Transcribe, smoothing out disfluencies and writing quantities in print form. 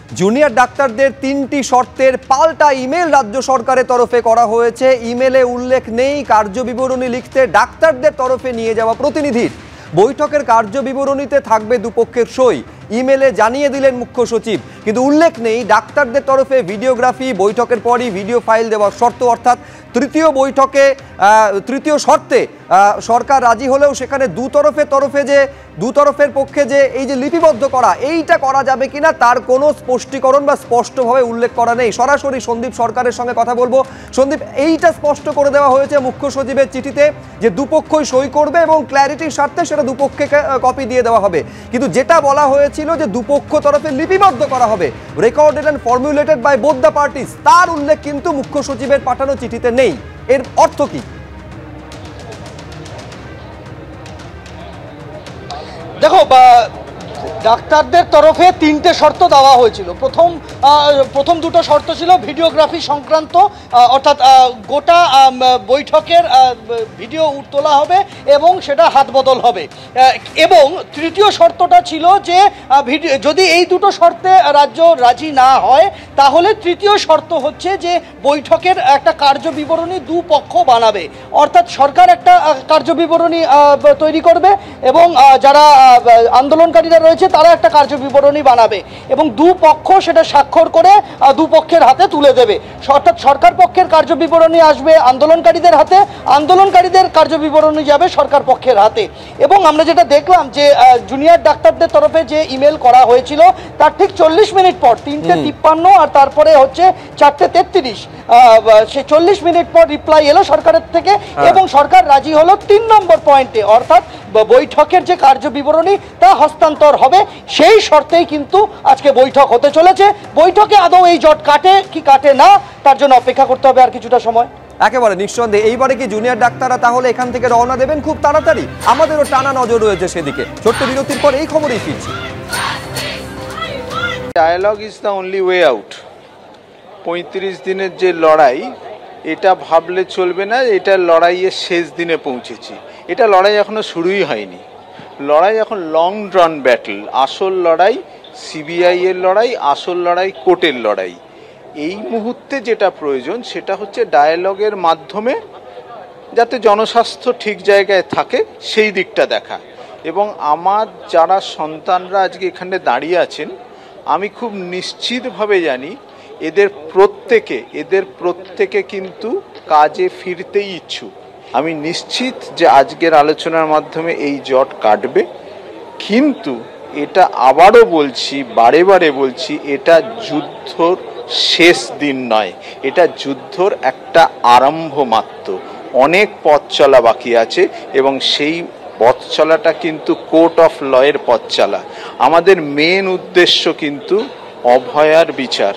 Junior ডাক্তারদের ৩টি শর্তের পাল্টা ইমেল রাজ্য সরকারের তরফে করা হয়েছে। ইমেলে উল্লেখ নেই কার্যবিবরণী লিখতে ডাক্তারদের তরফে নিয়ে যাওয়া প্রতিনিধির। বৈঠকের কার্যবিবরণীতে থাকবে দুপক্ষের সই, ইমেলে জানিয়ে দিলেন মুখ্য সচিব, কিন্তু উল্লেখ নেই ডাক্তারদের তরফে ভিডিওগ্রাফি, বৈঠকের পরই ভিডিও ফাইল দেওয়ার শর্ত। অর্থাৎ তৃতীয় শর্তে সরকার রাজি হলেও সেখানে দুতরফের পক্ষে যে এই যে লিপিবদ্ধ করা, এইটা করা যাবে কিনা তার কোনো স্পষ্টীকরণ বা স্পষ্টভাবে উল্লেখ করা নেই। সরাসরি সন্দীপ সরকারের সঙ্গে কথা বলবো। সন্দীপ, এইটা স্পষ্ট করে দেওয়া হয়েছে মুখ্য সচিবের চিঠিতে যে দুপক্ষই সই করবে এবং ক্ল্যারিটির স্বার্থে সেটা দুপক্ষে কপি দিয়ে দেওয়া হবে, কিন্তু যেটা বলা হয়েছিল যে দুপক্ষ তরফে লিপিবদ্ধ করা হবে, recorded and formulated by both the parties, তার উল্লেখ কিন্তু মুখ্য সচিবের পাঠানো চিঠিতে নেই। এর অর্থ কি? দেখো, ডাক্তারদের তরফে 3টে শর্ত দেওয়া হয়েছিল। প্রথম দুটো শর্ত ছিল ভিডিওগ্রাফি সংক্রান্ত, অর্থাৎ গোটা বৈঠকের ভিডিও তোলা হবে এবং সেটা হাত বদল হবে। এবং তৃতীয় শর্তটা ছিল যে যদি এই দুটো শর্তে রাজ্য রাজি না হয় তাহলে তৃতীয় শর্ত হচ্ছে যে বৈঠকের একটা কার্যবিবরণী দুপক্ষ বানাবে। অর্থাৎ সরকার একটা কার্যবিবরণী তৈরি করবে এবং যারা আন্দোলনকারীরা রয়েছে তারা একটা কার্যবিবরণী বানাবে এবং দুপক্ষ সেটা স্বাক্ষর করে দুপক্ষের হাতে তুলে দেবে। অর্থাৎ সরকার পক্ষের কার্যবিবরণী আসবে আন্দোলনকারীদের হাতে, আন্দোলনকারীদের কার্যবিবরণী যাবে সরকার পক্ষের হাতে। এবং আমরা যেটা দেখলাম যে জুনিয়র ডাক্তারদের তরফে যে ইমেল করা হয়েছিল তার ঠিক 40 মিনিট পর 3:53 আর তারপরে হচ্ছে 4:33, সে 40 মিনিট পর রিপ্লাই এলো সরকারের থেকে এবং সরকার রাজি হলো 3 নম্বর পয়েন্টে, অর্থাৎ বৈঠকের যে কার্যবিবরণী তা হস্তান্তর হবে। সেই শর্তেই কিন্তু আজকে বৈঠক হতে চলেছে। বৈঠকে আদৌ এই জট কাটে কি কাটে না তার জন্য অপেক্ষা করতে হবে আর কিছুটা সময়। একেবারে নিঃসন্দেহে এইবারে কি জুনিয়র ডাক্তাররা তাহলে এখান থেকে রওনা দেবেন খুব তাড়াতাড়ি? আমাদেরও টানা নজর রয়েছে সেদিকে। ছোট্ট বিরতির পর এই খবরেই ফিরছি। Dialogue is the only way out. 35 দিনের যে লড়াই, এটা ভাবলে চলবে না এটা লড়াইয়ের শেষ দিনে পৌঁছেছি। এটা লড়াই এখনো শুরুই হয়নি। লড়াই এখন লং ড্রান ব্যাটল। আসল লড়াই সিবিআই এর লড়াই, আসল লড়াই কোর্টের লড়াই। এই মুহূর্তে যেটা প্রয়োজন সেটা হচ্ছে ডায়ালগের মাধ্যমে যাতে জনস্বাস্থ্য ঠিক জায়গায় থাকে সেই দিকটা দেখা। এবং আমার যারা সন্তানরা আজকে এখানে দাঁড়িয়ে আছেন, আমি খুব নিশ্চিতভাবে জানি এদের প্রত্যেকে কিন্তু কাজে ফিরতেই ইচ্ছুক। আমি নিশ্চিত যে আজকের আলোচনার মাধ্যমে এই জট কাটবে, কিন্তু এটা আবারও বলছি, বারে বারে বলছি, এটা যুদ্ধর শেষ দিন নয়, এটা যুদ্ধর একটা আরম্ভ মাত্র। অনেক পথ চলা বাকি আছে এবং সেই পথ চলাটা কিন্তু কোর্ট অফ লয়ের পথ চলা। আমাদের মেন উদ্দেশ্য কিন্তু অভয়ার বিচার।